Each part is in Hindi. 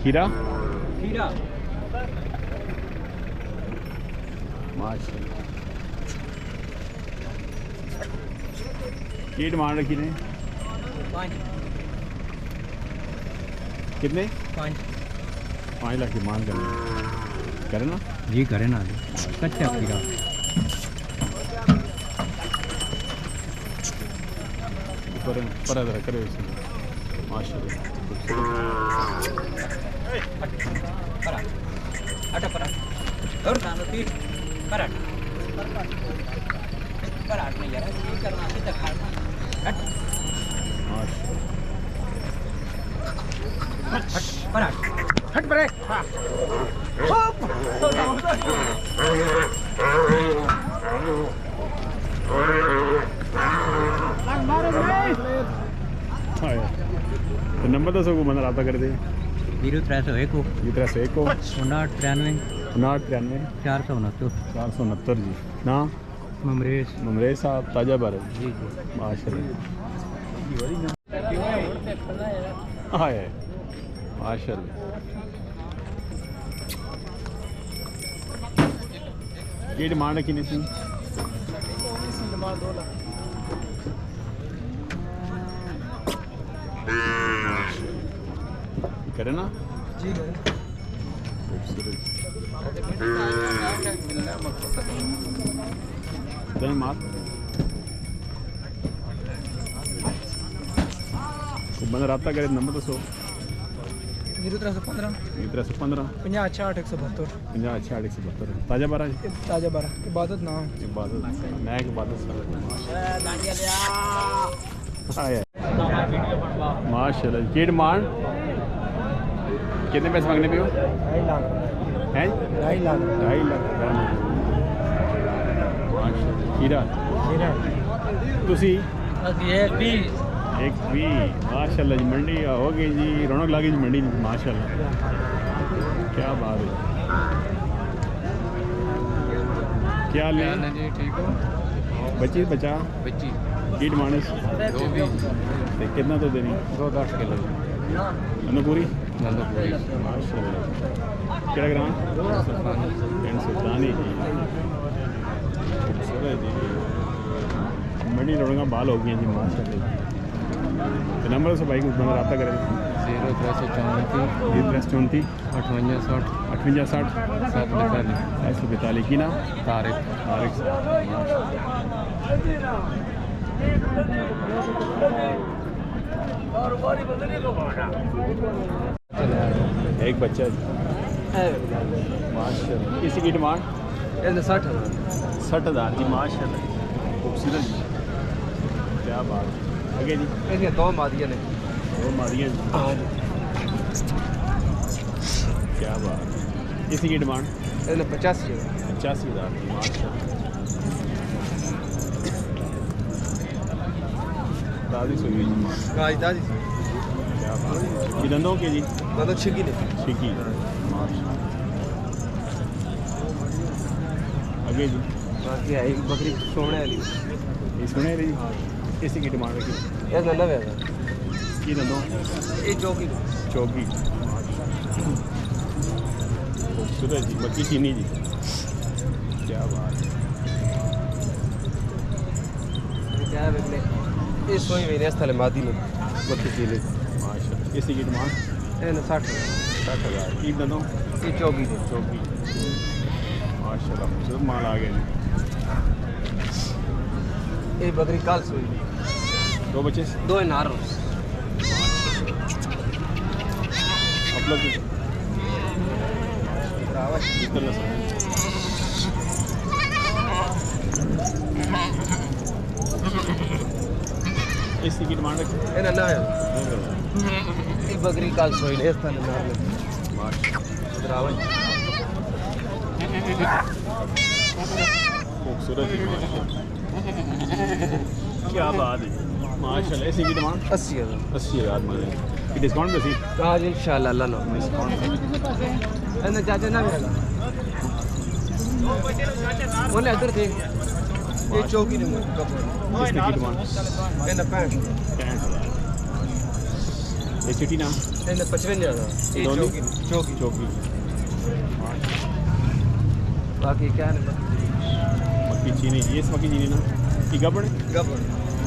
खीरा खीरा माशाल्लाह। ये डिमांड रखी ने 5 कितने 5 लाख डिमांड करे ना जी करे ना कच्चा खीरा पर करे माशाल्लाह। और नानो पीठ पराठ पराठ नहीं यार ये करना है तो खाना हट हट पराठ हट परे तो नंबर दसो को मतलब रब्ता कर दे 0301 को 0301 को 5993 5993 469 जी ना ममरेश साहब ताजा बार जी जी माशाल्लाह। हाँ है माशाल्लाह। ये डिमांड रखी नहीं थी करे ना जी मात बंदा रब्ता करे नंबर दसो 0315 0315 50 ताजा बारह इबादत नाम मैं इबादत माशाल्लाह। ये डिमांड कितने पैसे मांगने पे हो 2.5 लाख हैं 2.5 लाख माशाल्लाह। खीरा तुसी एक भी माशाल्लाह जी मंडी हो गई जी रौनक लागी जी मंडी माशाल्लाह क्या बात है। क्या ले जी ठीक हो बच्ची बचा बच्ची की डिमांड कितना तो देनी 2-10 किलो पूरी माशाल्लाह। क्या ग्राम सुल्तानी जी मंडी रौनक बाल हो गई जी माशाल्लाह। तो नंबर से भाई को नंबर रब्ता करें 0334 0334 58 60 742 की ना तारिक एक बच्चा माशाल्लाह। किसी की डिमांड 60,000 जी माशाल्लाह खूबसूरत जी क्या बात है। आगे जी इसके 2 मादियाँ ने 2 मादियाँ क्या बात है। किसी की डिमांड 85,000 जी माशाल्लाह। दादी सोई दादी क्या बात है। ये दंदों के जी दादा छिकी आगे जी बाकी है एक बकरी सोने वाली ये सुने रही किसी की डिमांड रखी ये 90,000 की दंदों ये चौकी खूबसूरत जी मक्की चीनी जी क्या बात है। क्या है बेटे ये सोई हुई इस थले मादी में मक्की चीनी माशाल्लाह। किसी की डिमांड 60,000 की दंदों ये चौकी माशाल्लाह खूबसूरत माल आ गया जी। ये बकरी कल सोई 2 बच्चे 2 नार आप लोग इसी की डिमांड रखी ये 90,000 ये बकरी कल सोई इस थले नार माशाल्लाह खूबसूरत क्या बात है माशाल्लाह। इसी की डिमांड 80,000 मांगे डिस्काउंट भी सी हाँ जी इंशाल्लाह अल्लाह ना डिस्काउंट चाचा ना मेरा बोले इधर थे ये चौकी ने किसने की डिमांड 65,000 65,000 ये चिटी ना इन्हें 55,000 चौकी चौकी चौकी बाकी क्या है मक्की चीनी ये मक्की चीनी ना कि गबड़ गबर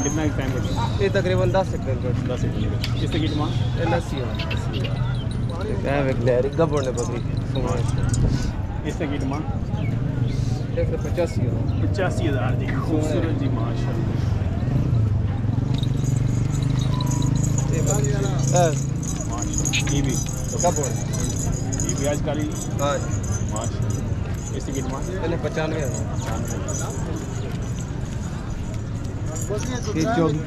कितना टाइम लगेगा ये तकरीबन 10 सेकंड 10 सेकंड इससे की डिमांड 80 क्या है गलेरी गबर ने बकरी इससे की डिमांड 85,000 जी खूबसूरत जी माशाल्लाह ये भी गबर ये भी आज काली हाँ माशाल्लाह इससे की डिमांड इन्हें 95,000 ये चौकी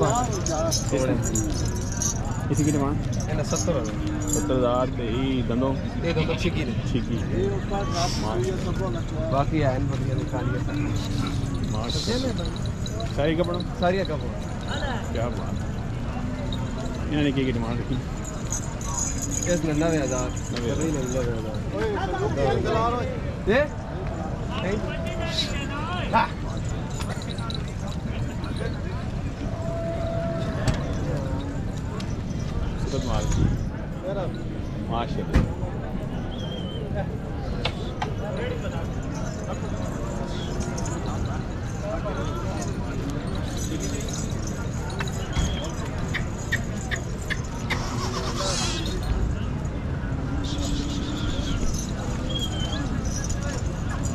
इसी की डिमांड इन्हें 70,000 70,000 ये दंदों ये तो छिकी ठीक है बाकी है इन बकरियां निकाली है माशाल्लाह सारी कपड़ा सारी कपड़ा क्या बात इन्होंने की डिमांड रखी इसमें 90,000 ये सूरत माल माशाल्लाह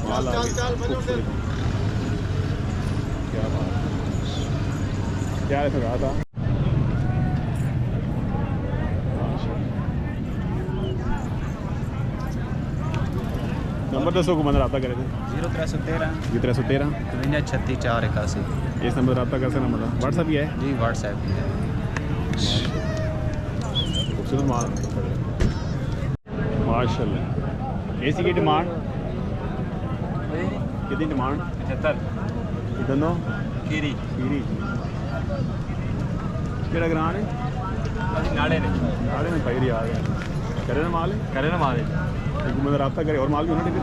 माल आ गया क्या बात क्या ऐसा रहा था नंबर दसो को मैंने रब्ता करे थे 0313 313 36 इस नंबर रब्ता कर सकना मतलब व्हाट्सएप ही है जी व्हाट्सएप भी है खूबसूरत माल माशाल्लाह एसी की डिमांड कितनी डिमांड 75 कितनों खीरी खीरी केड़ा ग्रां है नाड़े ने भाई आ गया करे ना माल एक मतलब रब्ता करे और माल भी होना ठीक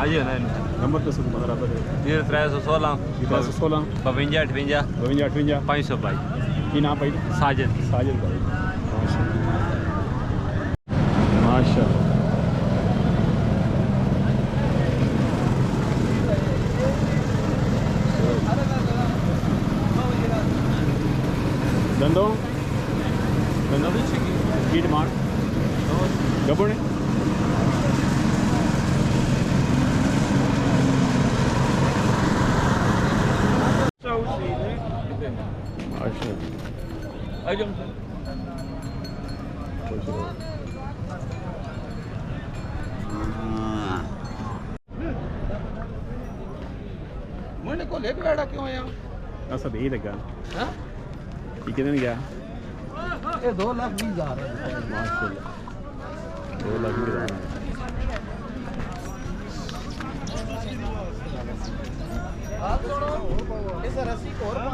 आज है ना नंबर दसो को मतलब रब्ता करे 0316 316 52 58 52 58 500 भाई की नाम भाई साजिद साजिद भाई माशाल्लाह दंदो की डिमांड गबड़ मैंने को ले बैठा क्यों आया सब यही लगा हां ये कितने गया ये 2,20,000 माशाल्लाह 2,20,000 इस रस्सी को और